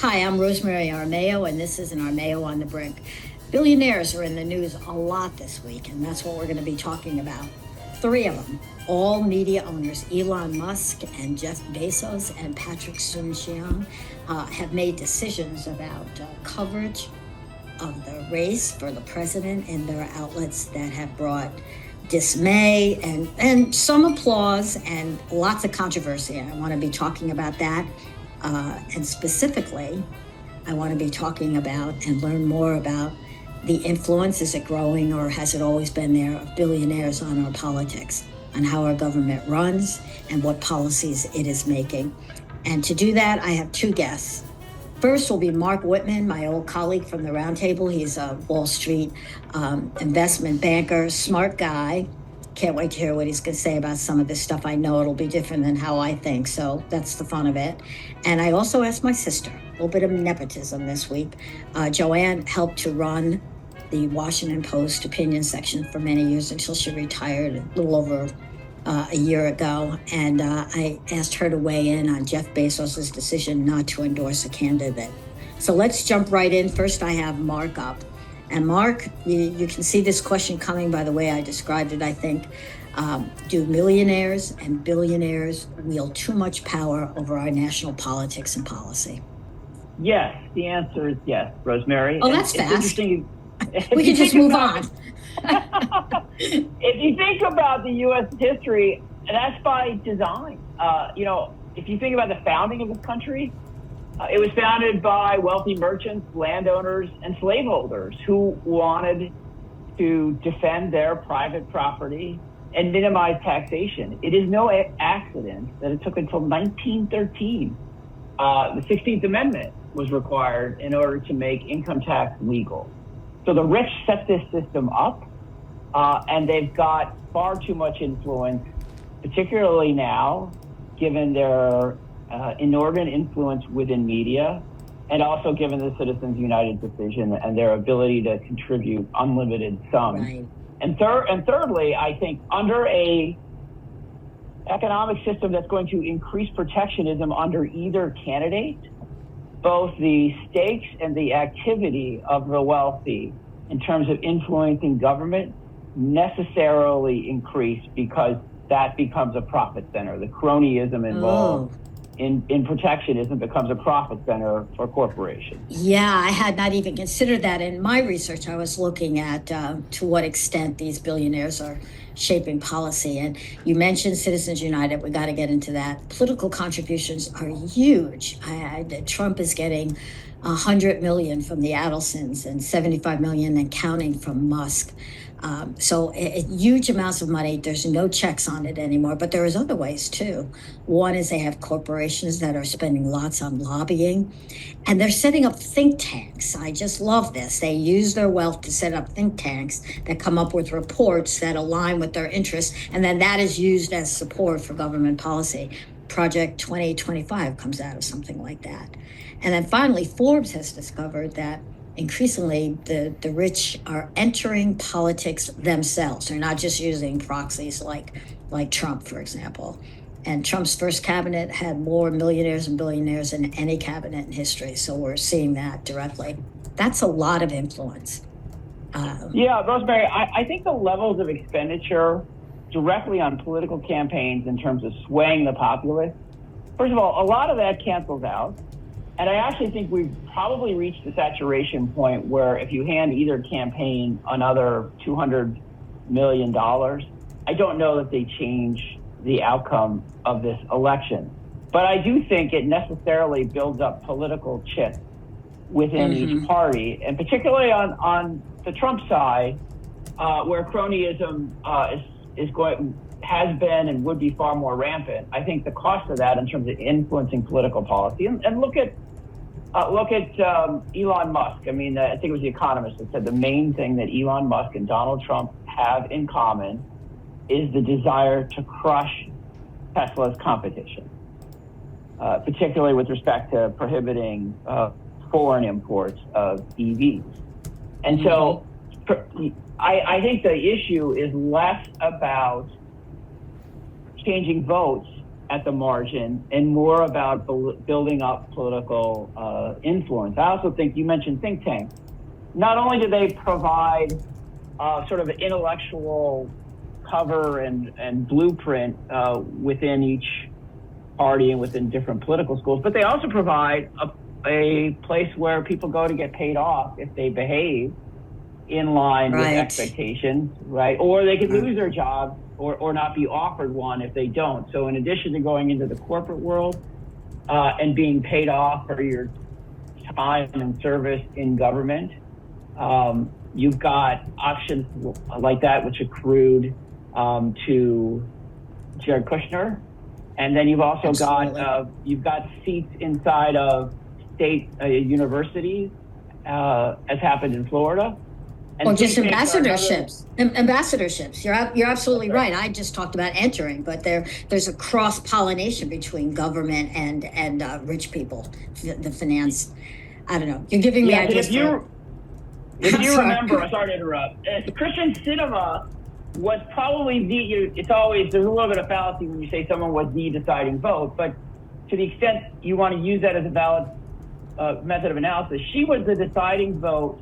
Hi, I'm Rosemary Armeo, and this is an Armeo on the Brink. Billionaires are in the news a lot this week, and that's what we're going to be talking about. Three of them, all media owners, Elon Musk and Jeff Bezos and Patrick Soon-Shiong, have made decisions about coverage of the race for the president in their outlets that have brought dismay and some applause and lots of controversy. And I want to be talking about that. And specifically, I want to be talking about and learn more about the influence. Is it growing, or has it always been there, of billionaires on our politics, on how our government runs and what policies it is making. And to do that, I have two guests. First will be Mark Whitman, my old colleague from the Roundtable. He's a Wall Street investment banker, smart guy. Can't wait to hear what he's going to say about some of this stuff. I know it'll be different than how I think, so that's the fun of it. And I also asked my sister, a little bit of nepotism this week. Joanne helped to run the Washington Post opinion section for many years until she retired a little over a year ago. And I asked her to weigh in on Jeff Bezos' decision not to endorse a candidate. So let's jump right in. First, I have Mark up. And Mark, you can see this question coming by the way I described it, I think. Do millionaires and billionaires wield too much power over our national politics and policy? Yes, the answer is yes, Rosemary. Oh, that's fast. We can just move on. If you think about the U.S. history, that's by design. If you think about the founding of this country, it was founded by wealthy merchants, landowners, and slaveholders who wanted to defend their private property and minimize taxation. It is no accident that it took until 1913. The 16th Amendment was required in order to make income tax legal. So the rich set this system up, and they've got far too much influence, particularly now, given their inordinate influence within media, and also given the Citizens United decision and their ability to contribute unlimited sums. Right. And thirdly, I think under a economic system that's going to increase protectionism under either candidate, both the stakes and the activity of the wealthy in terms of influencing government necessarily increase, because that becomes a profit center. The cronyism involved in protectionism becomes a profit center for corporations. Yeah, I had not even considered that. In my research, I was looking at to what extent these billionaires are shaping policy. And you mentioned Citizens United. We got to get into that. Political contributions are huge. Trump is getting $100 million from the Adelsons and $75 million and counting from Musk. So huge amounts of money. There's no checks on it anymore, but there is other ways too. One is they have corporations that are spending lots on lobbying, and they're setting up think tanks. I just love this. They use their wealth to set up think tanks that come up with reports that align with their interests, and then that is used as support for government policy. Project 2025 comes out of something like that. And then finally, Forbes has discovered that increasingly the rich are entering politics themselves. They're not just using proxies like Trump, for example. And Trump's first cabinet had more millionaires and billionaires than any cabinet in history. So we're seeing that directly. That's a lot of influence. Yeah, Rosemary, I think the levels of expenditure directly on political campaigns in terms of swaying the populace, first of all, a lot of that cancels out. And I actually think we've probably reached the saturation point where if you hand either campaign another $200 million, I don't know that they change the outcome of this election. But I do think it necessarily builds up political chips within each party, and particularly on the Trump side, where cronyism has been and would be far more rampant. I think the cost of that in terms of influencing political policy, and look at Elon Musk. I mean, I think it was The Economist that said the main thing that Elon Musk and Donald Trump have in common is the desire to crush Tesla's competition, particularly with respect to prohibiting foreign imports of EVs. And so I think the issue is less about changing votes at the margin and more about building up political influence. I also think you mentioned think tanks. Not only do they provide sort of an intellectual cover and blueprint within each party and within different political schools, but they also provide a place where people go to get paid off if they behave in line with expectations, right? Or they could lose their job or not be offered one if they don't. So in addition to going into the corporate world and being paid off for your time and service in government, you've got options like that which accrued to Jared Kushner. And then you've also got seats inside of state universities, as happened in Florida. Or just ambassadorships. Ambassadorships. You're absolutely right. I just talked about entering, but there's a cross pollination between government and rich people. The finance. I don't know. You're giving me ideas. If you remember, sorry to interrupt. Christian Sinema was probably there's a little bit of fallacy when you say someone was the deciding vote, but to the extent you want to use that as a valid method of analysis, she was the deciding vote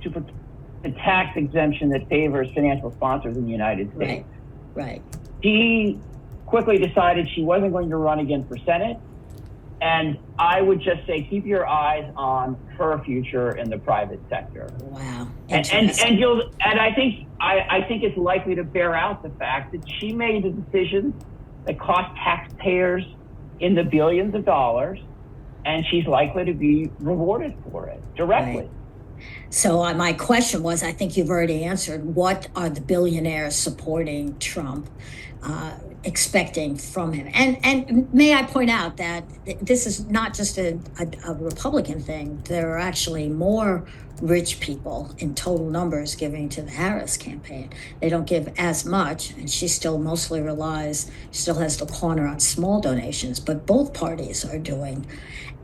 to protect the tax exemption that favors financial sponsors in the United States. Right. She quickly decided she wasn't going to run again for Senate. And I would just say, keep your eyes on her future in the private sector. Wow. And I think it's likely to bear out the fact that she made a decision that cost taxpayers in the billions of dollars, and she's likely to be rewarded for it directly. Right. So my question was, I think you've already answered, what are the billionaires supporting Trump expecting from him? And may I point out that this is not just a Republican thing. There are actually more rich people in total numbers giving to the Harris campaign. They don't give as much, and she still mostly still has the corner on small donations, but both parties are doing.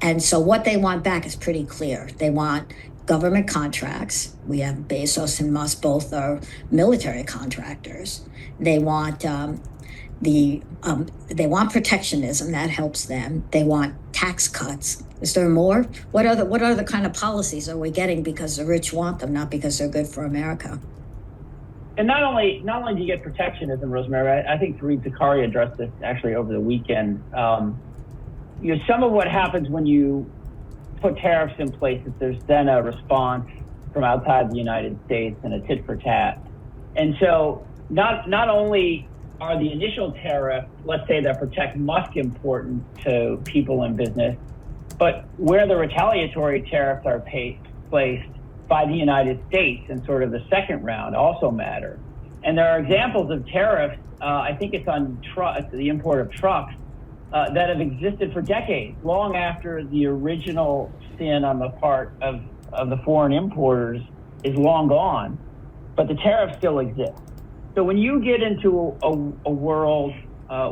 And so what they want back is pretty clear. They want government contracts. We have Bezos and Musk, both are military contractors. They want they want protectionism, that helps them. They want tax cuts. Is there more? What are the kind of policies are we getting because the rich want them, not because they're good for America? And not only do you get protectionism, Rosemary, I think Fareed Zakaria addressed this actually over the weekend. Some of what happens when you put tariffs in place is there's then a response from outside the United States and a tit for tat. And so not only are the initial tariffs, let's say that protect Musk, important to people in business, but where the retaliatory tariffs are placed by the United States in sort of the second round also matter. And there are examples of tariffs, I think it's on the import of trucks, that have existed for decades, long after the original sin on the part of the foreign importers is long gone, but the tariffs still exist. So when you get into a world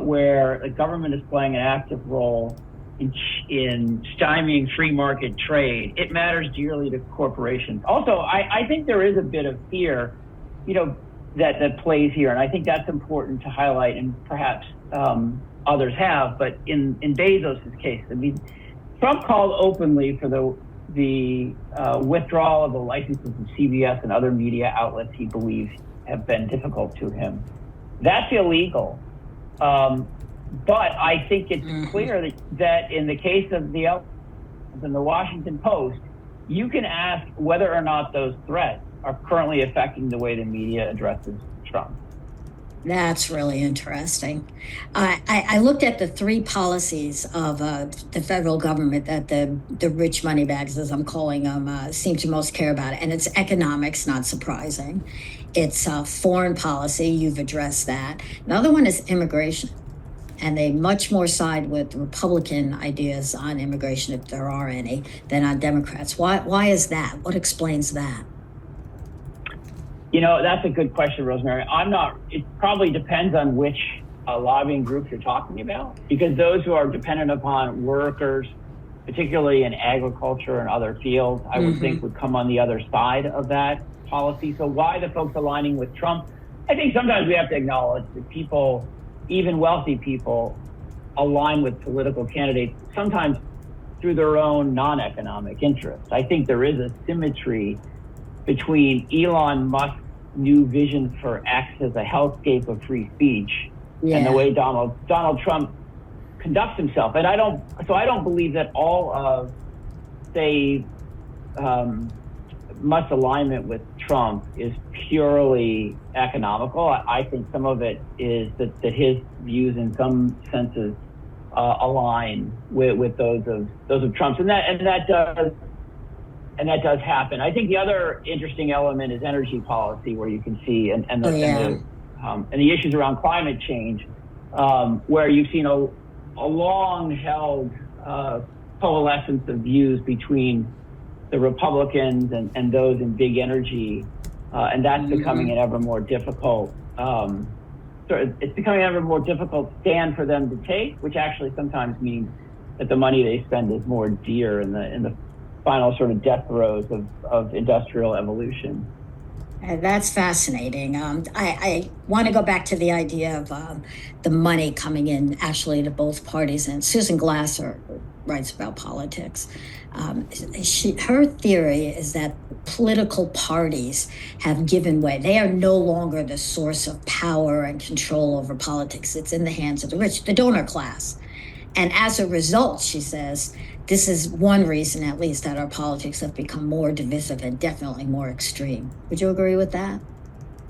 where the government is playing an active role in stymieing free market trade, it matters dearly to corporations. Also, I think there is a bit of fear, that plays here, and I think that's important to highlight, and perhaps others have. But in Bezos' case, I mean, Trump called openly for the withdrawal of the licenses of CBS and other media outlets he believes have been difficult to him. That's illegal. But I think it's clear that in the case of the Washington Post, you can ask whether or not those threats are currently affecting the way the media addresses Trump. That's really interesting. I looked at the three policies of the federal government that the rich money bags, as I'm calling them, seem to most care about. And it's economics, not surprising. It's foreign policy. You've addressed that. Another one is immigration. And they much more side with Republican ideas on immigration, if there are any, than on Democrats. Why is that? What explains that? That's a good question, Rosemary. It probably depends on which lobbying groups you're talking about, because those who are dependent upon workers, particularly in agriculture and other fields, I would think would come on the other side of that policy. So why the folks aligning with Trump? I think sometimes we have to acknowledge that people, even wealthy people, align with political candidates, sometimes through their own non-economic interests. I think there is a symmetry between Elon Musk's new vision for X as a hellscape of free speech and the way Donald Trump conducts himself. And I don't believe that all of, say, Musk's alignment with Trump is purely economical. I think some of it is that his views, in some senses, align with those of Trump's, and that does happen. I think the other interesting element is energy policy, where you can see and the issues around climate change, where you've seen a long-held coalescence of views between the Republicans and those in big energy, and that's becoming an ever more difficult. It's becoming an ever more difficult stand for them to take, which actually sometimes means that the money they spend is more dear in the final sort of death throes of industrial evolution. That's fascinating. I want to go back to the idea of the money coming in actually to both parties. And Susan Glasser writes about politics. Her theory is that political parties have given way. They are no longer the source of power and control over politics. It's in the hands of the rich, the donor class. And as a result, she says, this is one reason, at least, that our politics have become more divisive and definitely more extreme. Would you agree with that?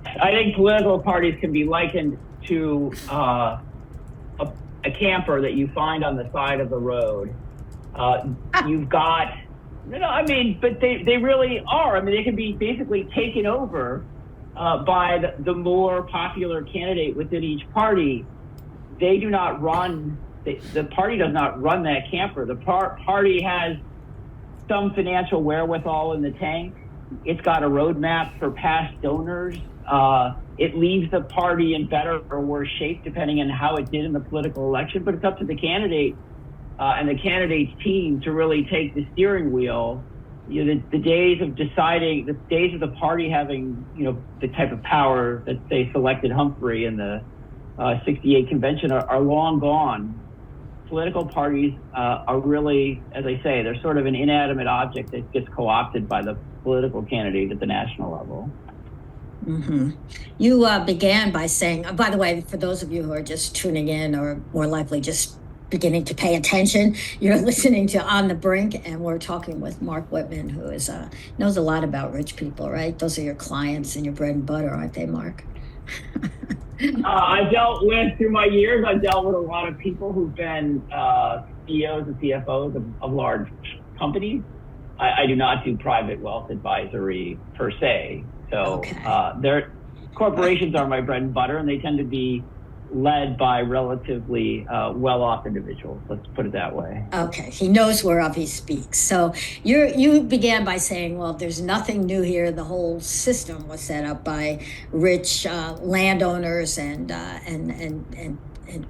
I think political parties can be likened to a camper that you find on the side of the road. You've got, but they really are. I mean, they can be basically taken over by the more popular candidate within each party. They do not run. The party does not run that camper. The party has some financial wherewithal in the tank. It's got a roadmap for past donors. It leaves the party in better or worse shape depending on how it did in the political election. But it's up to the candidate and the candidate's team to really take the steering wheel. The days of deciding, the days of the party having, the type of power that they selected Humphrey in the 68 convention are long gone. Political parties are really, as I say, they're sort of an inanimate object that gets co-opted by the political candidate at the national level. Mm-hmm. You began by saying, by the way, for those of you who are just tuning in or more likely just beginning to pay attention, you're listening to On the Brink, and we're talking with Mark Whitman, who knows a lot about rich people, right? Those are your clients and your bread and butter, aren't they, Mark? Through my years, I've dealt with a lot of people who've been CEOs and CFOs of large companies. I do not do private wealth advisory per se. So their corporations are my bread and butter, and they tend to be led by relatively well-off individuals. Let's put it that way. Okay, he knows whereof he speaks. So you began by saying, well, there's nothing new here. The whole system was set up by rich landowners and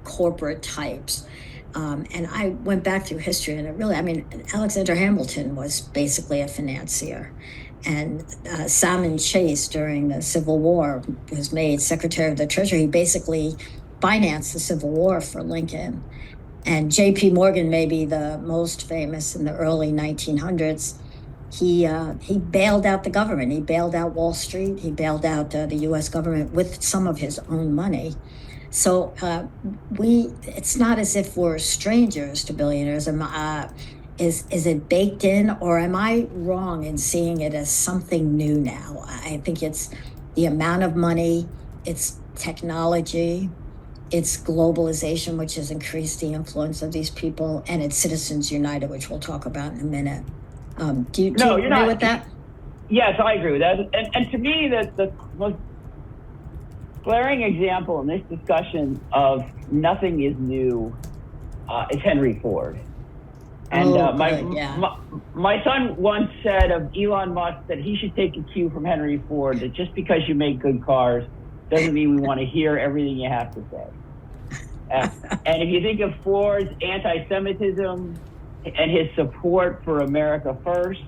corporate types. And I went back through history, and Alexander Hamilton was basically a financier. And Salmon Chase, during the Civil War, was made Secretary of the Treasury. He basically financed the Civil War for Lincoln. And J.P. Morgan may be the most famous in the early 1900s. He bailed out the government. He bailed out Wall Street. He bailed out the U.S. government with some of his own money. So it's not as if we're strangers to billionaires. Is it baked in, or am I wrong in seeing it as something new now? I think it's the amount of money, it's technology, it's globalization, which has increased the influence of these people, and it's Citizens United, which we'll talk about in a minute. Do you agree with that? Yes, I agree with that. And to me, the most glaring example in this discussion of nothing is new is Henry Ford. And my son once said of Elon Musk that he should take a cue from Henry Ford, that just because you make good cars doesn't mean we want to hear everything you have to say. And if you think of Ford's anti-Semitism and his support for America First,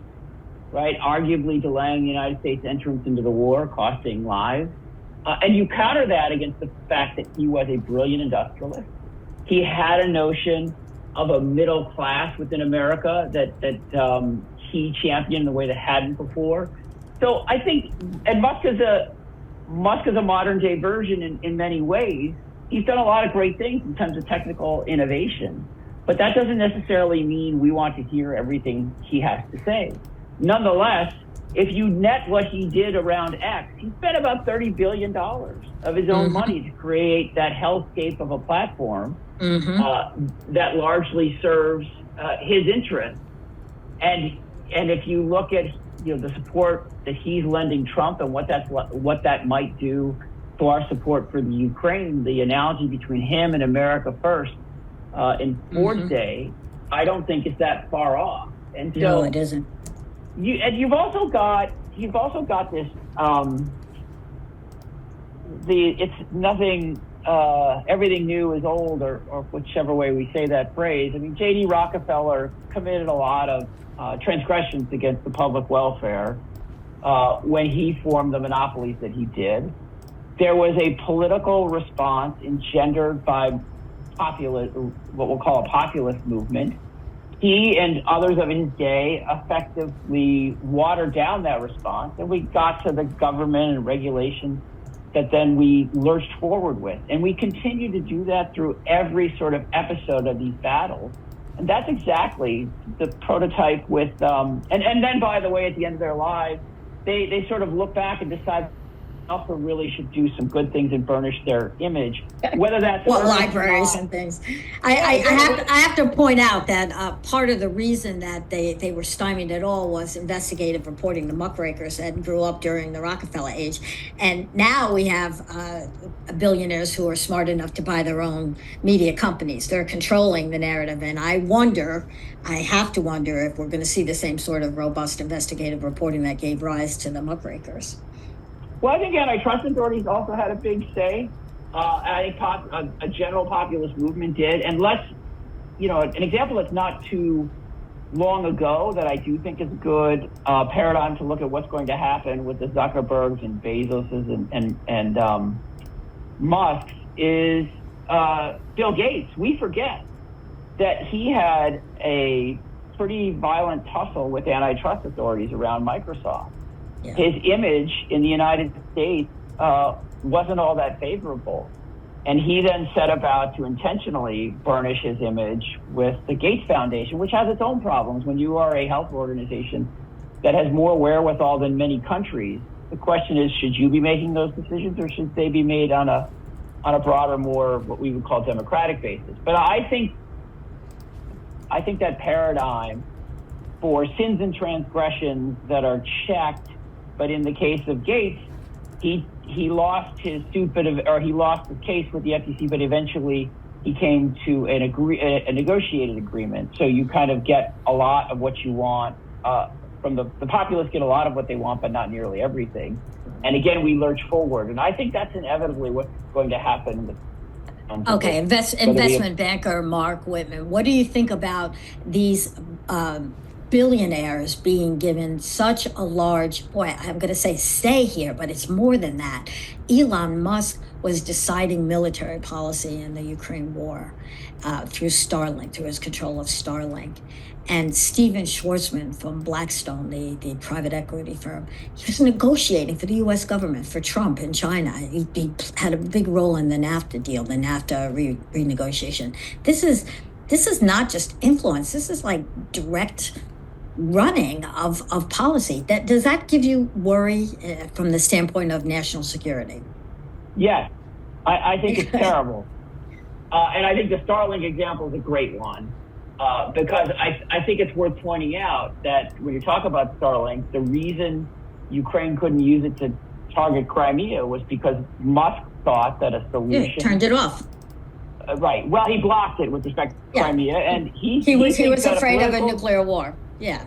right, arguably delaying the United States entrance into the war, costing lives, and you counter that against the fact that he was a brilliant industrialist, He had a notion of a middle class within America that he championed in the way that hadn't before. So I think, and Musk is a modern day version in many ways. He's done a lot of great things in terms of technical innovation, but that doesn't necessarily mean we want to hear everything he has to say. Nonetheless, if you net what he did around X, he spent about $30 billion of his own money to create that hellscape of a platform that largely serves his interests. And if you look at the support that he's lending Trump and what that might do to our support for the Ukraine, the analogy between him and America First in Ford's day, I don't think it's that far off. And so no, it isn't. You've also got this it's nothing. Everything new is old, or whichever way we say that phrase. I mean, J.D. Rockefeller committed a lot of transgressions against the public welfare when he formed the monopolies that he did. There was a political response engendered by what we'll call a populist movement. He and others of his day effectively watered down that response, and we got to the government and regulation that then we lurched forward with. And we continue to do that through every sort of episode of these battles. And that's exactly the prototype with, and then, by the way, at the end of their lives, they sort of look back and decide also really should do some good things and burnish their image, whether that's libraries and things. I have to point out that part of the reason that they were stymied at all was investigative reporting. The muckrakers that grew up during the Rockefeller age, and now we have billionaires who are smart enough to buy their own media companies. They're controlling the narrative, and I have to wonder if we're going to see the same sort of robust investigative reporting that gave rise to the muckrakers. Well, I think antitrust authorities also had a big say. I think a general populist movement did. And an example that's not too long ago that I do think is a good paradigm to look at what's going to happen with the Zuckerbergs and Bezoses and Musk is Bill Gates. We forget that he had a pretty violent tussle with antitrust authorities around Microsoft. Yeah. His image in the United States wasn't all that favorable. And he then set about to intentionally burnish his image with the Gates Foundation, which has its own problems. When you are a health organization that has more wherewithal than many countries, the question is, should you be making those decisions, or should they be made on a broader, more what we would call democratic basis? But I think that paradigm for sins and transgressions that are checked. But in the case of Gates, he lost his suit, he lost the case with the FTC, but eventually he came to a negotiated agreement. So you kind of get a lot of what you want from the populace, get a lot of what they want, but not nearly everything. And again, we lurch forward, and I think that's inevitably what's going to happen. Okay, investment banker Mark Whitman, what do you think about these billionaires being given such a large, I'm going to say here, but it's more than that. Elon Musk was deciding military policy in the Ukraine war through Starlink, through his control of Starlink. And Steven Schwarzman from Blackstone, the private equity firm, he was negotiating for the U.S. government, for Trump in China. He had a big role in the NAFTA deal, the NAFTA renegotiation. This is not just influence. This is like direct running of policy. Does that give you worry from the standpoint of national security? Yes, I think it's terrible. And I think the Starlink example is a great one because I think it's worth pointing out that when you talk about Starlink, the reason Ukraine couldn't use it to target Crimea was because Musk thought that a solution... Yeah, turned it off. Right. Well, he blocked it with respect to Crimea, and he was afraid of a nuclear war. Yeah,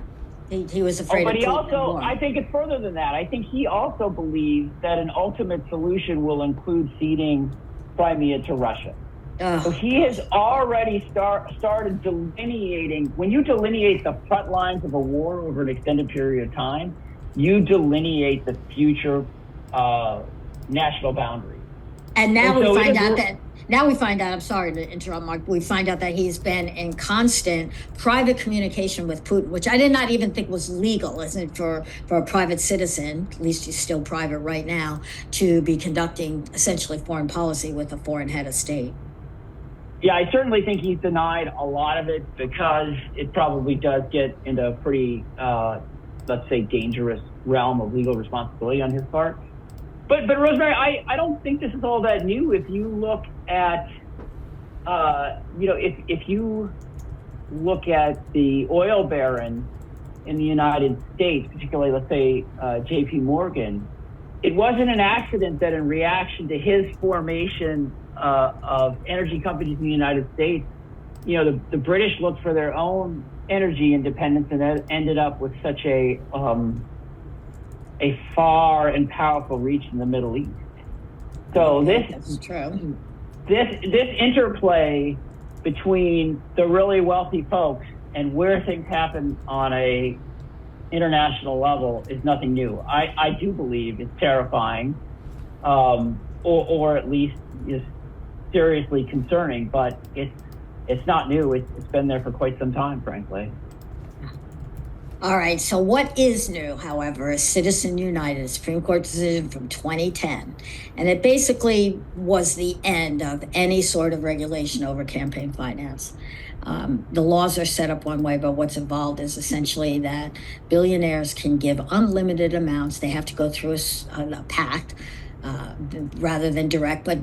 he was afraid. But of he also, war. I think it's further than that. I think he also believes that an ultimate solution will include ceding Crimea to Russia. So he has already started delineating. When you delineate the front lines of a war over an extended period of time, you delineate the future national boundaries. And now we find out that Now we find out, I'm sorry to interrupt, Mark, we find out that he's been in constant private communication with Putin, which I did not even think was legal, isn't it, for a private citizen, at least he's still private right now, to be conducting essentially foreign policy with a foreign head of state. Yeah, I certainly think he's denied a lot of it because it probably does get into a pretty, let's say, dangerous realm of legal responsibility on his part. But Rosemary, I don't think this is all that new. If you look at, if you look at the oil baron in the United States, particularly, let's say, J.P. Morgan, it wasn't an accident that in reaction to his formation of energy companies in the United States, the British looked for their own energy independence and that ended up with such a far and powerful reach in the Middle East. So that's true. This interplay between the really wealthy folks and where things happen on a international level is nothing new. I do believe it's terrifying, or at least is seriously concerning, but it's not new. It's been there for quite some time, frankly. All right, so what is new, however, is Citizen United, a Supreme Court decision from 2010. And it basically was the end of any sort of regulation over campaign finance. The laws are set up one way, but what's involved is essentially that billionaires can give unlimited amounts. They have to go through a pact rather than direct, but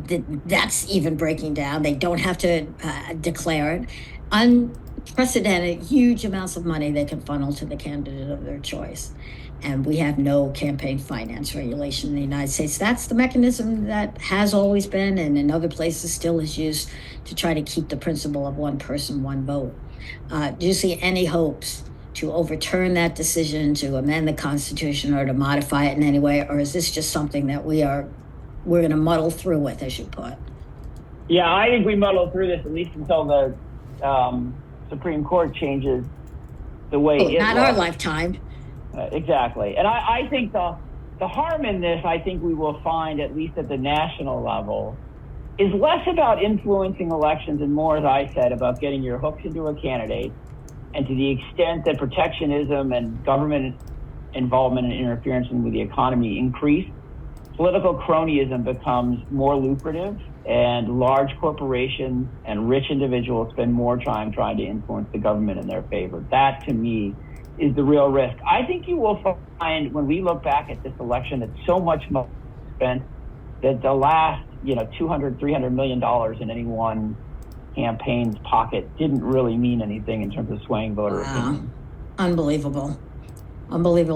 that's even breaking down. They don't have to declare it. Unprecedented, huge amounts of money they can funnel to the candidate of their choice. And we have no campaign finance regulation in the United States. That's the mechanism that has always been, and in other places still is used to try to keep the principle of one person, one vote. Do you see any hopes to overturn that decision, to amend the Constitution, or to modify it in any way? Or is this just something that we're going to muddle through with, as you put? Yeah, I think we muddle through this at least until the Supreme Court changes the way it not was. Our lifetime. Exactly. And I think the harm in this, I think we will find, at least at the national level, is less about influencing elections and more, as I said, about getting your hooks into a candidate. And to the extent that protectionism and government involvement and interference with the economy increase, political cronyism becomes more lucrative, and large corporations and rich individuals spend more time trying to influence the government in their favor. That, to me, is the real risk. I think you will find, when we look back at this election, that so much money spent that the last, $200, $300 million in any one campaign's pocket didn't really mean anything in terms of swaying voter opinion. Unbelievable.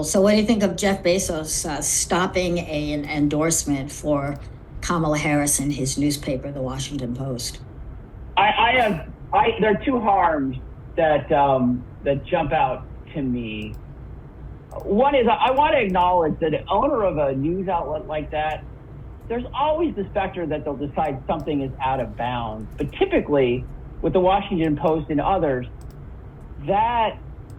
So what do you think of Jeff Bezos stopping an endorsement for Kamala Harris in his newspaper, The Washington Post? There are two harms that jump out to me. One is I want to acknowledge that the owner of a news outlet like that, there's always the specter that they'll decide something is out of bounds. But typically, with the Washington Post and others, that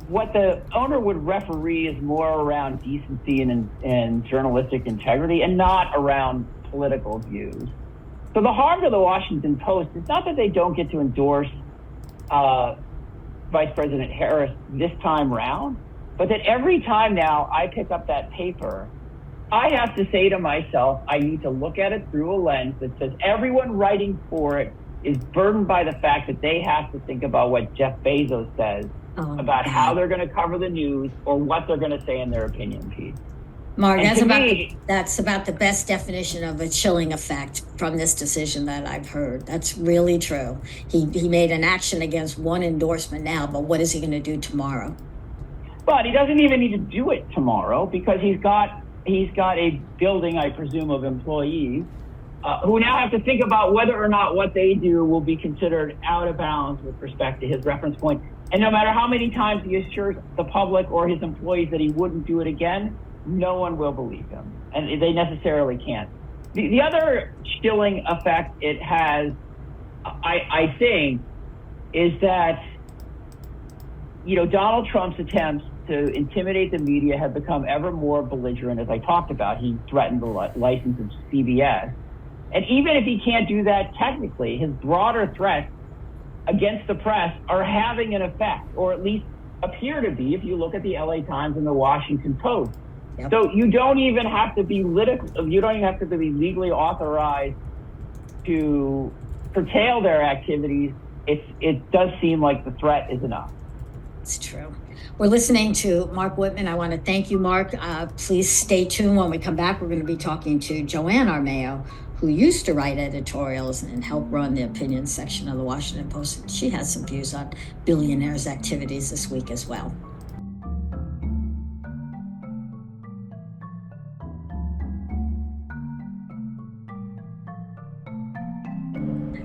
what the owner would referee is more around decency and journalistic integrity, and not around political views. So the harm to the Washington Post is not that they don't get to endorse Vice President Harris this time round, but that every time now I pick up that paper, I have to say to myself, I need to look at it through a lens that says everyone writing for it is burdened by the fact that they have to think about what Jeff Bezos says about how they're going to cover the news or what they're going to say in their opinion piece. Mark, that's about the best definition of a chilling effect from this decision that I've heard. That's really true. He made an action against one endorsement now, but what is he going to do tomorrow? But he doesn't even need to do it tomorrow because he's got a building, I presume, of employees who now have to think about whether or not what they do will be considered out of bounds with respect to his reference point. And no matter how many times he assures the public or his employees that he wouldn't do it again, no one will believe him, and they necessarily can't. The other chilling effect it has, I think, is that, Donald Trump's attempts to intimidate the media have become ever more belligerent, as I talked about. He threatened the license of CBS. And even if he can't do that technically, his broader threats against the press are having an effect, or at least appear to be, if you look at the LA Times and the Washington Post. Yep. So you don't even have to be legally authorized to curtail their activities. It does seem like the threat is enough. It's true. We're listening to Mark Whitman. I want to thank you, Mark. Please stay tuned. When we come back, we're going to be talking to Joanne Armao, who used to write editorials and help run the opinion section of the Washington Post. She has some views on billionaires' activities this week as well.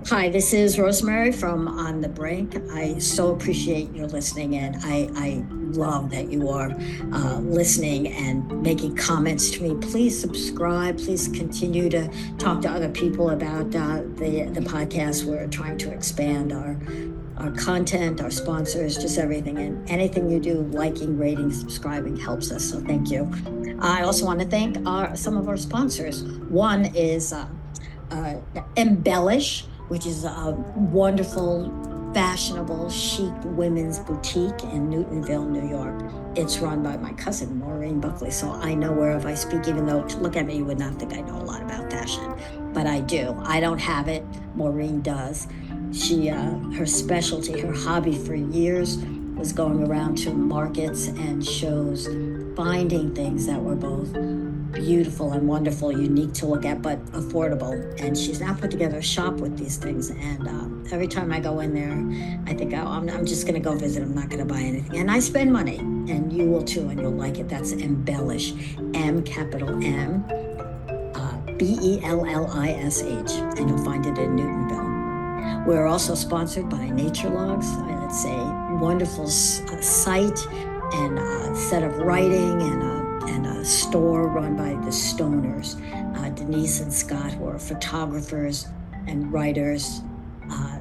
Hi, this is Rosemary from On the Brink. I so appreciate your listening, and I love that you are listening and making comments to me. Please subscribe. Please continue to talk to other people about the podcast. We're trying to expand our content, our sponsors, just everything. And anything you do, liking, rating, subscribing helps us. So thank you. I also want to thank some of our sponsors. One is Embellish, which is a wonderful, fashionable, chic women's boutique in Newtonville, New York. It's run by my cousin, Maureen Buckley, so I know wherever I speak, even though to look at me, you would not think I know a lot about fashion, but I do. I don't have it, Maureen does. She, her specialty, her hobby for years was going around to markets and shows, finding things that were both beautiful and wonderful, unique to look at, but affordable. And she's now put together a shop with these things. And every time I go in there, I think, oh, I'm just going to go visit. I'm not going to buy anything. And I spend money, and you will too, and you'll like it. That's Embellish, M-capital-M, B-E-L-L-I-S-H, and you'll find it in Newtonville. We're also sponsored by Nature Logs. It's a wonderful site and a set of writing and a store run by the Stoners, Denise and Scott, who are photographers and writers.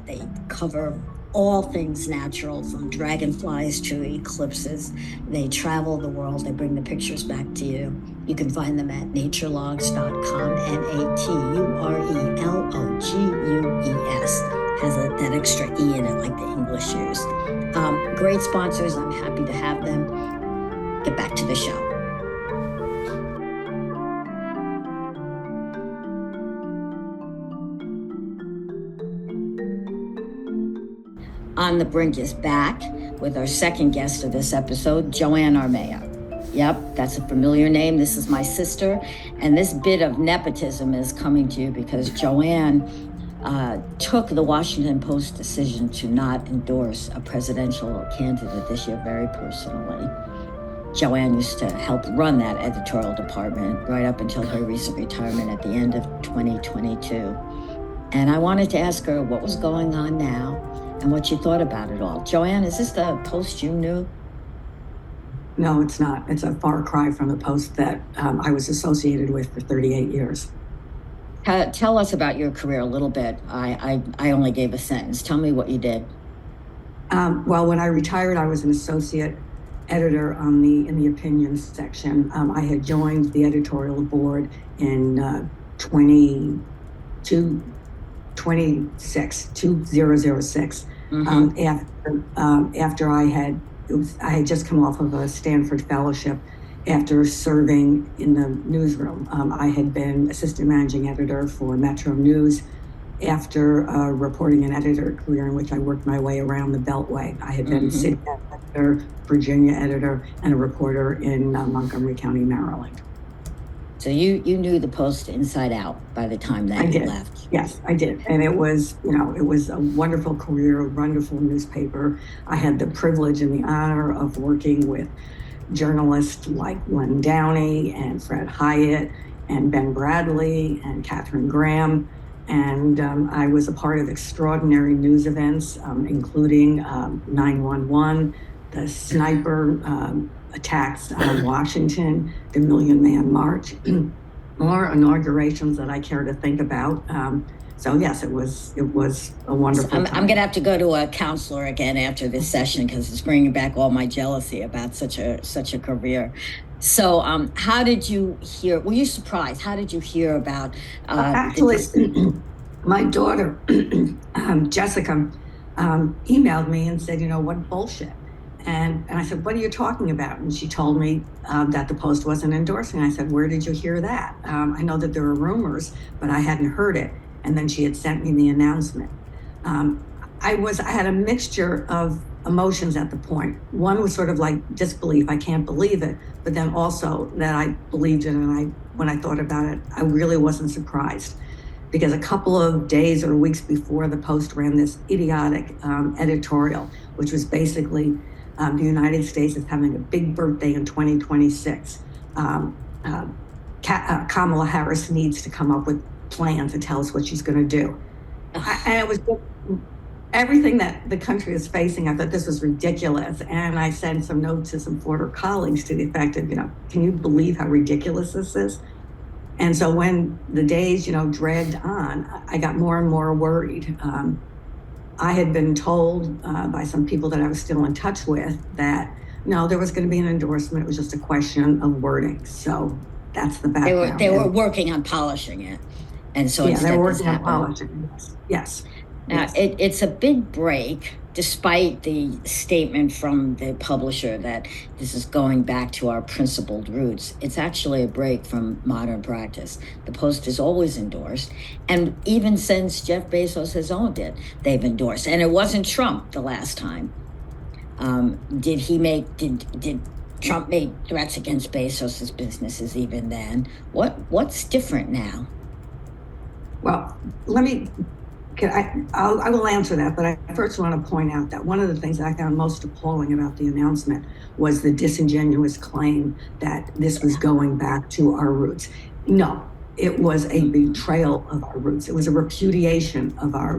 They cover all things natural, from dragonflies to eclipses. They travel the world. They bring the pictures back to you. You can find them at naturelogs.com, Naturelogues. Has that extra E in it, like the English use. Great sponsors. I'm happy to have them. Get back to the show. On the Brink is back with our second guest of this episode, Joanne Armao. Yep, that's a familiar name. This is my sister. And this bit of nepotism is coming to you because Joanne took the Washington Post decision to not endorse a presidential candidate this year very personally. Joanne used to help run that editorial department right up until her recent retirement at the end of 2022. And I wanted to ask her what was going on now and what she thought about it all. Joanne, is this the Post you knew? No, it's not. It's a far cry from the Post that I was associated with for 38 years. Tell us about your career a little bit. I only gave a sentence. Tell me what you did. Well, when I retired, I was an associate editor in the opinions section. I had joined the editorial board in 2006. After I had just come off of a Stanford fellowship after serving in the newsroom. I had been assistant managing editor for Metro News after a reporting and editor career in which I worked my way around the Beltway. I had been city editor, Virginia editor, and a reporter in Montgomery County, Maryland. So you knew the Post inside out by the time that you left. Yes, I did. And it was a wonderful career, a wonderful newspaper. I had the privilege and the honor of working with journalists like Len Downey and Fred Hyatt and Ben Bradley and Katharine Graham. And I was a part of extraordinary news events, including 9/11, the sniper attacks on Washington, the Million Man March, more inaugurations that I care to think about. So yes, it was a wonderful I'm time. going to have to go to a counselor again after this session because it's bringing back all my jealousy about such a career. So, how did you hear? Were you surprised? How did you hear about? Actually, my daughter, Jessica, emailed me and said, what bullshit. And I said, what are you talking about? And she told me that the Post wasn't endorsing. I said, where did you hear that? I know that there were rumors, but I hadn't heard it. And then she had sent me the announcement. I had a mixture of emotions at the point. One was sort of like disbelief. I can't believe it. But then also that I believed it. And when I thought about it, I really wasn't surprised. Because a couple of days or weeks before, the Post ran this idiotic editorial, which was basically the United States is having a big birthday in 2026. Kamala Harris needs to come up with plans and tell us what she's going to do. And it was everything that the country is facing. I thought this was ridiculous. And I sent some notes to some former colleagues to the effect of, can you believe how ridiculous this is? And so when the days, dragged on, I got more and more worried. I had been told by some people that I was still in touch with that, no, there was going to be an endorsement. It was just a question of wording. So that's the background. They were working on polishing it. And so yeah, they were working on polishing it. Yes. Now, yes. It's a big break, despite the statement from the publisher that this is going back to our principled roots. It's actually a break from modern practice. The Post has always endorsed, and even since Jeff Bezos has owned it, they've endorsed. And it wasn't Trump the last time. Did Trump make threats against Bezos's businesses even then? What's different now? Well, I will answer that, but I first want to point out that one of the things that I found most appalling about the announcement was the disingenuous claim that this was going back to our roots. No, it was a betrayal of our roots. It was a repudiation of our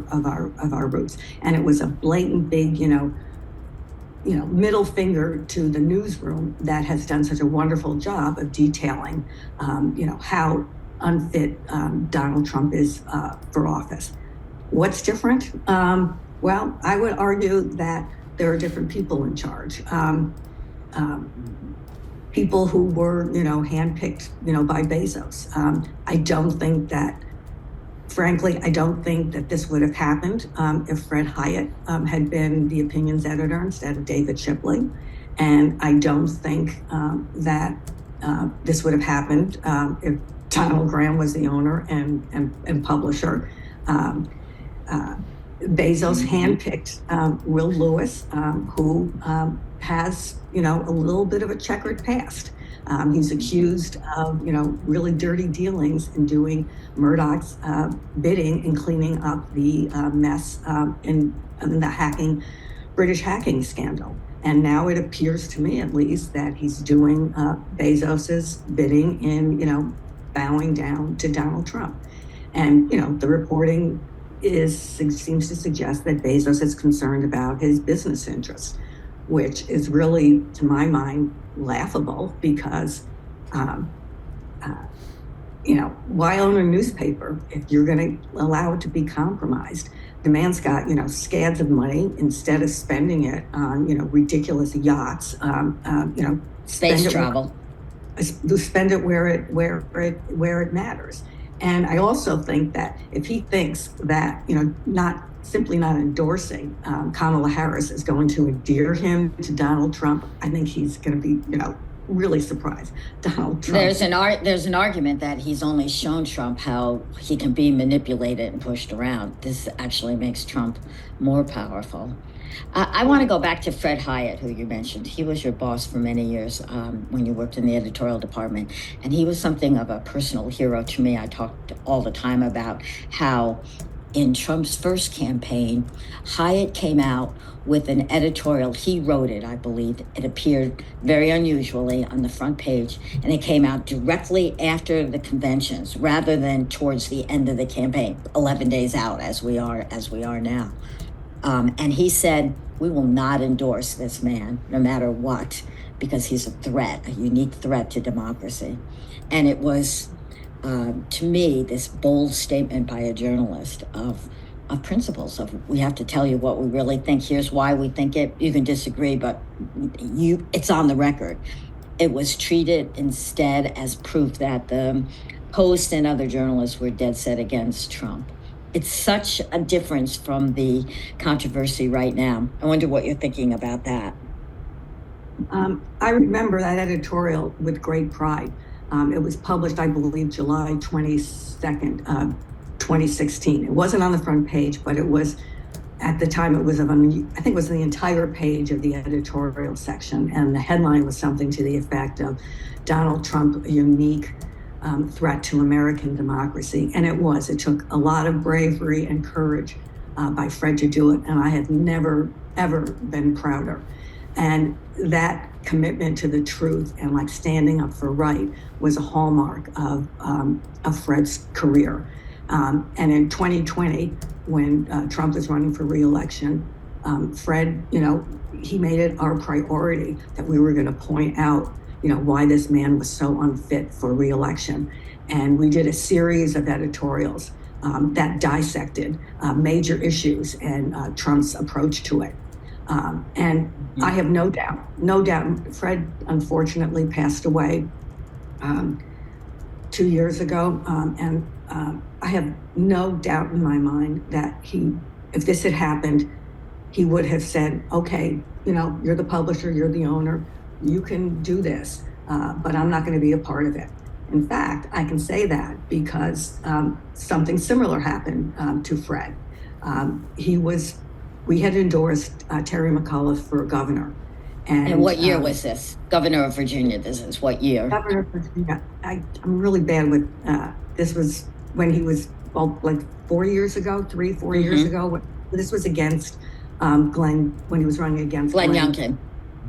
roots, and it was a blatant big, middle finger to the newsroom that has done such a wonderful job of detailing, how unfit Donald Trump is for office. What's different? Well, I would argue that there are different people in charge. People who were, handpicked, by Bezos. Frankly, I don't think that this would have happened if Fred Hyatt had been the opinions editor instead of David Shipley. And I don't think that this would have happened if Donald Graham was the owner and publisher. Bezos handpicked Will Lewis, who has, a little bit of a checkered past. He's accused of, really dirty dealings and doing Murdoch's bidding and cleaning up the mess in the British hacking scandal. And now it appears to me, at least, that he's doing Bezos's bidding in, bowing down to Donald Trump. And, the reporting seems to suggest that Bezos is concerned about his business interests, which is really, to my mind, laughable because, why own a newspaper if you're going to allow it to be compromised? The man's got, scads of money. Instead of spending it on, ridiculous yachts, space travel. Spend it where it matters. And I also think that if he thinks that, not endorsing Kamala Harris is going to endear him to Donald Trump, I think he's going to be, really surprised. Donald Trump. There's an argument that he's only shown Trump how he can be manipulated and pushed around. This actually makes Trump more powerful. I want to go back to Fred Hyatt, who you mentioned. He was your boss for many years when you worked in the editorial department, and he was something of a personal hero to me. I talked all the time about how in Trump's first campaign, Hyatt came out with an editorial. He wrote it, I believe. It appeared very unusually on the front page, and it came out directly after the conventions rather than towards the end of the campaign, 11 days out as we are now. And he said, we will not endorse this man, no matter what, because he's a threat, a unique threat to democracy. And it was to me, this bold statement by a journalist of principles of we have to tell you what we really think. Here's why we think it. You can disagree, but it's on the record. It was treated instead as proof that the Post and other journalists were dead set against Trump. It's such a difference from the controversy right now. I wonder what you're thinking about that. I remember that editorial with great pride. It was published, I believe, July 22nd, 2016. It wasn't on the front page, but it was, at the time, it was I think it was the entire page of the editorial section. And the headline was something to the effect of Donald Trump, a unique threat to American democracy. And it was. It took a lot of bravery and courage by Fred to do it. And I have never, ever been prouder. And that commitment to the truth and like standing up for right was a hallmark of Fred's career. And in 2020, when Trump was running for re-election, Fred, he made it our priority that we were going to point out, why this man was so unfit for re-election. And we did a series of editorials that dissected major issues and Trump's approach to it. And I have no doubt, Fred unfortunately passed away 2 years ago. And I have no doubt in my mind that if this had happened, he would have said, okay, you're the publisher, you're the owner, you can do this, but I'm not going to be a part of it. In fact, I can say that because something similar happened to Fred. We had endorsed Terry McAuliffe for governor. And what year was this? Governor of Virginia, this is what year? Governor of Virginia. I'm really bad with, this was when he was, like 4 years ago, 4 years ago. This was against Glenn, when he was running against Glenn Youngkin.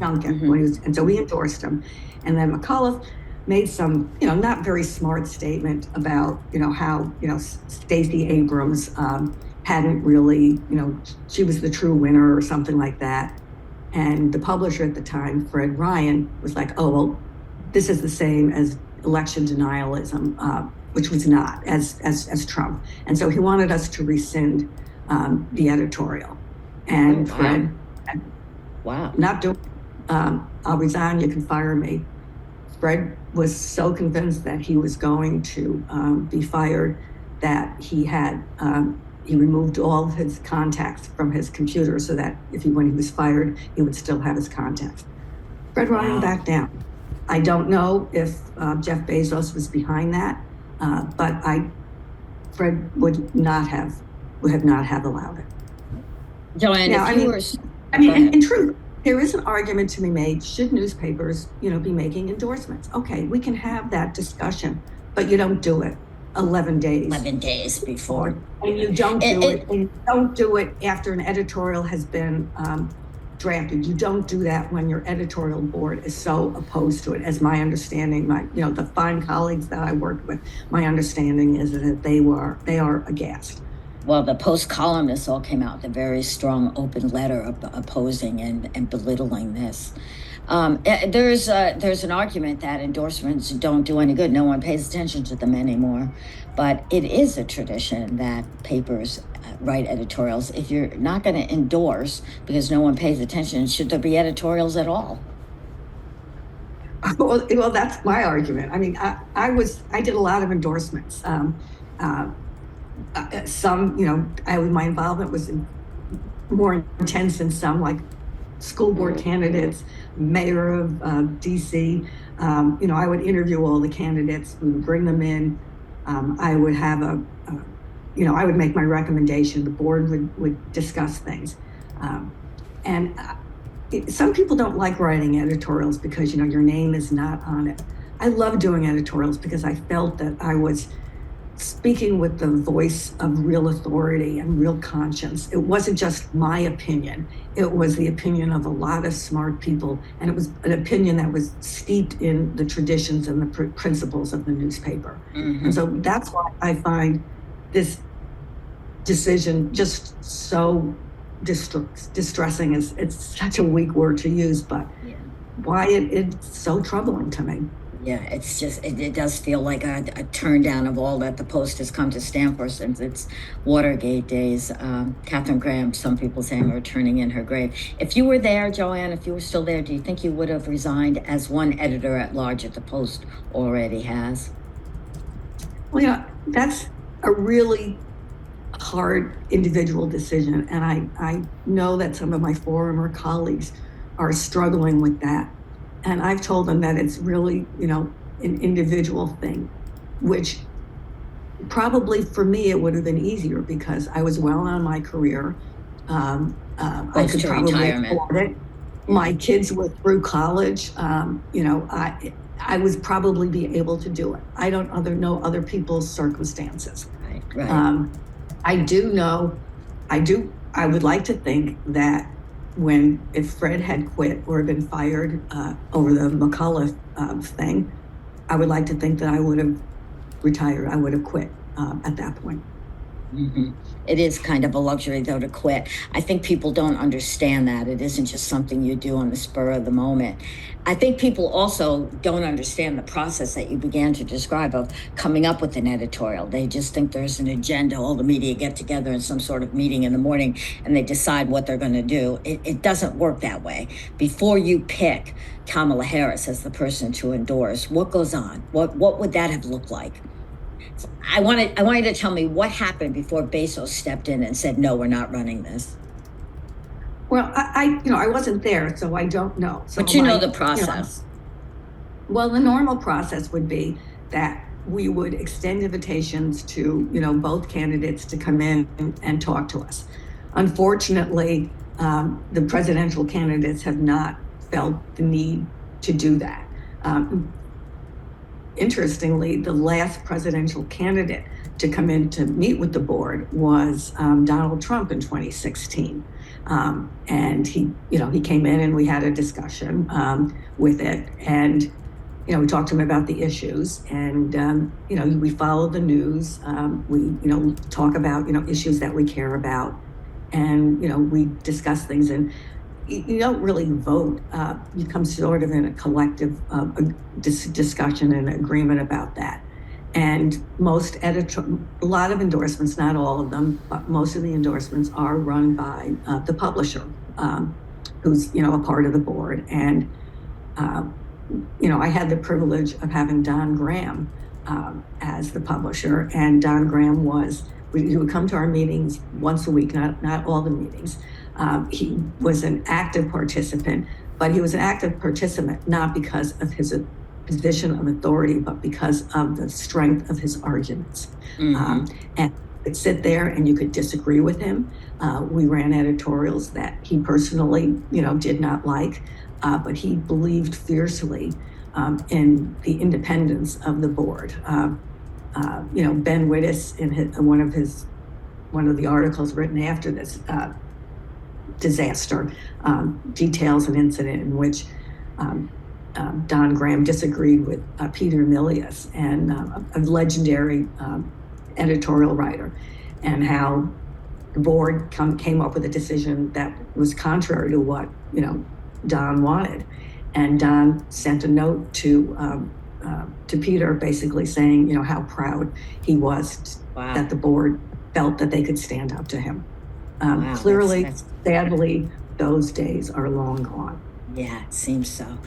And so we endorsed him. And then McAuliffe made some, not very smart statement about, how, Stacey Abrams hadn't really, she was the true winner or something like that. And the publisher at the time, Fred Ryan, was like, oh, well, this is the same as election denialism, which was not, as Trump. And so he wanted us to rescind the editorial. And Fred, not doing, I'll resign, you can fire me. Fred was so convinced that he was going to be fired that he removed all of his contacts from his computer so that when he was fired, he would still have his contacts. Fred Ryan backed down. I don't know if Jeff Bezos was behind that, but Fred would not have allowed it. Joanne, now, in truth, there is an argument to be made. Should newspapers, be making endorsements? Okay, we can have that discussion, but you don't do it 11 days before. And you don't do it after an editorial has been drafted. You don't do that when your editorial board is so opposed to it. As my understanding, the fine colleagues that I worked with, my understanding is that they are aghast. Well, the Post columnists all came out with a very strong open letter opposing and belittling this. There's an argument that endorsements don't do any good. No one pays attention to them anymore. But it is a tradition that papers write editorials. If you're not going to endorse because no one pays attention, should there be editorials at all? Well, that's my argument. I mean, I did a lot of endorsements. Some, my involvement was more intense than some, like school board candidates, mayor of DC. I would interview all the candidates. We would bring them in. I would have I would make my recommendation. The board would discuss things. Some people don't like writing editorials because, your name is not on it. I love doing editorials because I felt that I was speaking with the voice of real authority and real conscience. It wasn't just my opinion. It was the opinion of a lot of smart people. And it was an opinion that was steeped in the traditions and the principles of the newspaper. Mm-hmm. And so that's why I find this decision just so distressing. It's such a weak word to use, but why it's so troubling to me. Yeah, it's just, it does feel like a turn down of all that the Post has come to stand for since its Watergate days. Catherine Graham, some people saying, are turning in her grave. If you were there, Joanne, if you were still there, do you think you would have resigned as one editor at large at the Post already has? Well, that's a really hard individual decision. And I know that some of my former colleagues are struggling with that. And I've told them that it's really, an individual thing, which probably for me, it would have been easier because I was well on my career. I could probably afford it. My kids were through college. I would probably be able to do it. I don't know other people's circumstances. Right. I would like to think that if Fred had quit or been fired over the McCullough thing, I would like to think that I would have retired. I would have quit at that point. Mm-hmm. It is kind of a luxury, though, to quit. I think people don't understand that. It isn't just something you do on the spur of the moment. I think people also don't understand the process that you began to describe of coming up with an editorial. They just think there's an agenda. All the media get together in some sort of meeting in the morning and they decide what they're going to do. It doesn't work that way. Before you pick Kamala Harris as the person to endorse, what goes on? What would that have looked like? I want you to tell me what happened before Bezos stepped in and said, no, we're not running this. Well, I wasn't there, so I don't know. So but you know the process. Well, the normal process would be that we would extend invitations to, both candidates to come in and talk to us. Unfortunately, the presidential candidates have not felt the need to do that. Interestingly, the last presidential candidate to come in to meet with the board was Donald Trump in 2016. And he came in and we had a discussion with it. And, we talked to him about the issues and, we follow the news. We, talk about, issues that we care about. And, we discuss things and you don't really vote. You come sort of in a collective discussion and agreement about that. And a lot of endorsements, not all of them, but most of the endorsements are run by the publisher, who's, a part of the board. And, I had the privilege of having Don Graham as the publisher. And Don Graham he would come to our meetings once a week, not all the meetings. He was an active participant, but he was an active participant not because of his position of authority, but because of the strength of his arguments. Mm-hmm. And you could sit there and you could disagree with him. We ran editorials that he personally, did not like, but he believed fiercely in the independence of the board. Ben Wittes, in one of the articles written after this disaster, details an incident in which Don Graham disagreed with Peter Milius, and a legendary editorial writer, and how the board came up with a decision that was contrary to what Don wanted, and Don sent a note to Peter, basically saying how proud he was that the board felt that they could stand up to him. Clearly, sadly, those days are long gone. Yeah, it seems so.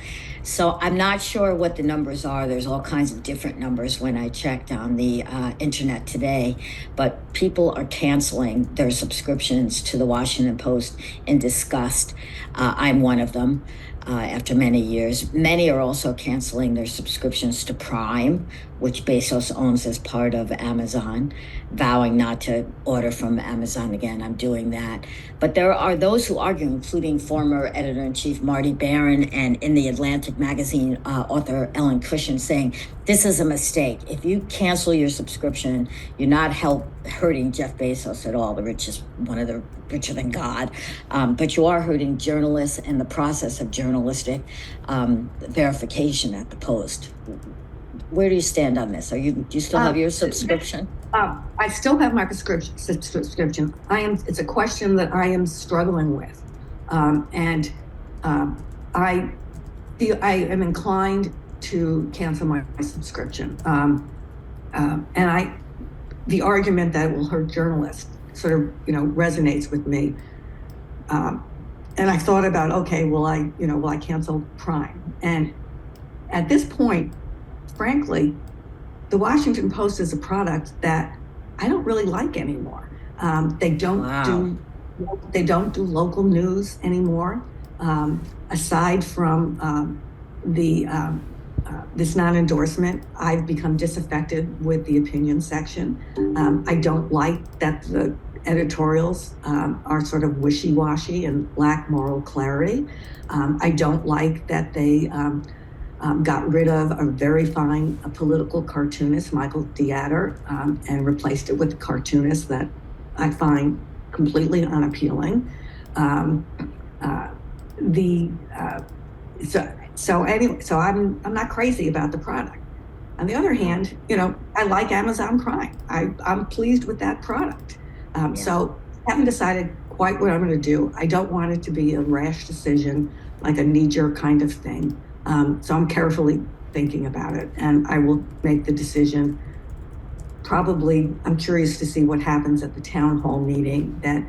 So I'm not sure what the numbers are. There's all kinds of different numbers when I checked on the internet today, but people are canceling their subscriptions to the Washington Post in disgust. I'm one of them. After many years. Many are also canceling their subscriptions to Prime, which Bezos owns as part of Amazon, vowing not to order from Amazon again. I'm doing that. But there are those who argue, including former editor-in-chief Marty Barron and in the Atlantic magazine author Ellen Cushion, saying this is a mistake. If you cancel your subscription, you're not hurting Jeff Bezos at all, one of the richer than God, but you are hurting journalists and the process of journalistic verification at the Post. Where do you stand on this? Do you still have your subscription? I still have my subscription. It's a question that I am struggling with, and I feel I am inclined to cancel my subscription. And the argument that it will hurt journalists sort of, resonates with me. And I thought about, okay, will I cancel Prime? And at this point, frankly, the Washington Post is a product that I don't really like anymore. They don't do local news anymore. Aside from this non-endorsement, I've become disaffected with the opinion section. I don't like that the editorials are sort of wishy-washy and lack moral clarity. I don't like that they got rid of a very fine political cartoonist, Michael Dieter, and replaced it with a cartoonist that I find completely unappealing. So I'm not crazy about the product. On the other hand, I like Amazon Prime. I'm pleased with that product. So I haven't decided quite what I'm going to do. I don't want it to be a rash decision, like a knee-jerk kind of thing. So I'm carefully thinking about it, and I will make the decision. Probably, I'm curious to see what happens at the town hall meeting that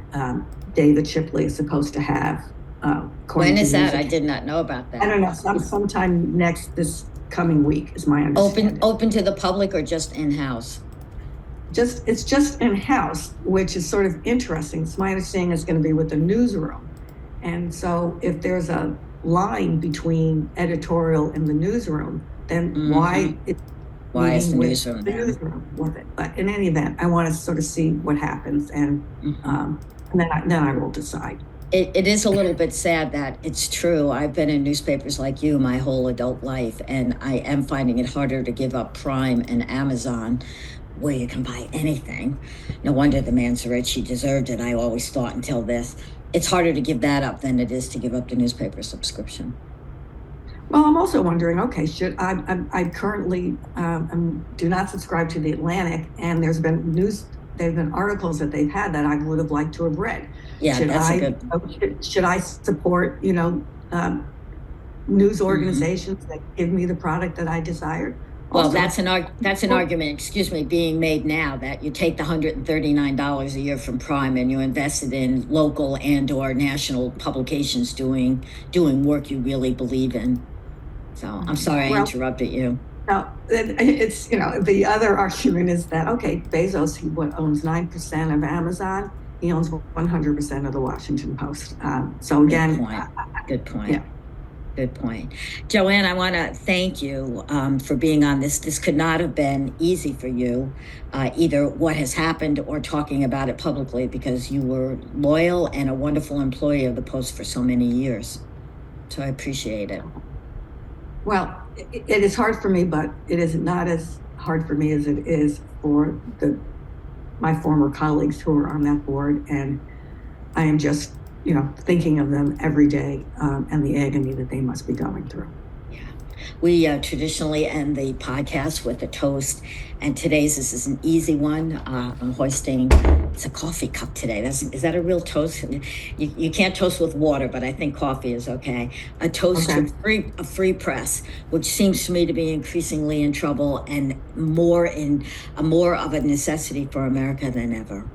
David Shipley is supposed to have. When is that? I did not know about that. I don't know. Sometime this coming week is my understanding. Open to the public or just in-house? It's just in-house, which is sort of interesting. It's my understanding it's going to be with the newsroom. And so if there's a line between editorial and the newsroom, then why is the newsroom with it? But in any event, I want to sort of see what happens, and then I will decide. It is a little bit sad that it's true. I've been in newspapers like you my whole adult life, and I am finding it harder to give up Prime and Amazon, where you can buy anything. No wonder the man's rich. He deserved it, I always thought, until this. It's harder to give that up than it is to give up the newspaper subscription. Well, I'm also wondering, okay, should I currently do not subscribe to the Atlantic, and there's been articles that they've had that I would have liked to have read. Yeah, Should I support, news organizations that give me the product that I desired? Well, that's an argument, being made now that you take the $139 a year from Prime and you invest it in local and/or national publications doing work you really believe in. So I'm sorry I interrupted you. No, it's, the other argument is that, okay, Bezos, he owns 9% of Amazon. He owns 100% of the Washington Post. So again, good point. Yeah. Good point. Joanne, I want to thank you for being on this. This could not have been easy for you, either what has happened or talking about it publicly, because you were loyal and a wonderful employee of the Post for so many years. So I appreciate it. Well, it is hard for me, but it is not as hard for me as it is for my former colleagues who are on that board. And I am just thinking of them every day, and the agony that they must be going through. Yeah. We traditionally end the podcast with a toast, and this is an easy one. I'm hoisting, it's a coffee cup today. Is that a real toast? You can't toast with water, but I think coffee is okay. A toast to a free press, which seems to me to be increasingly in trouble and more of a necessity for America than ever.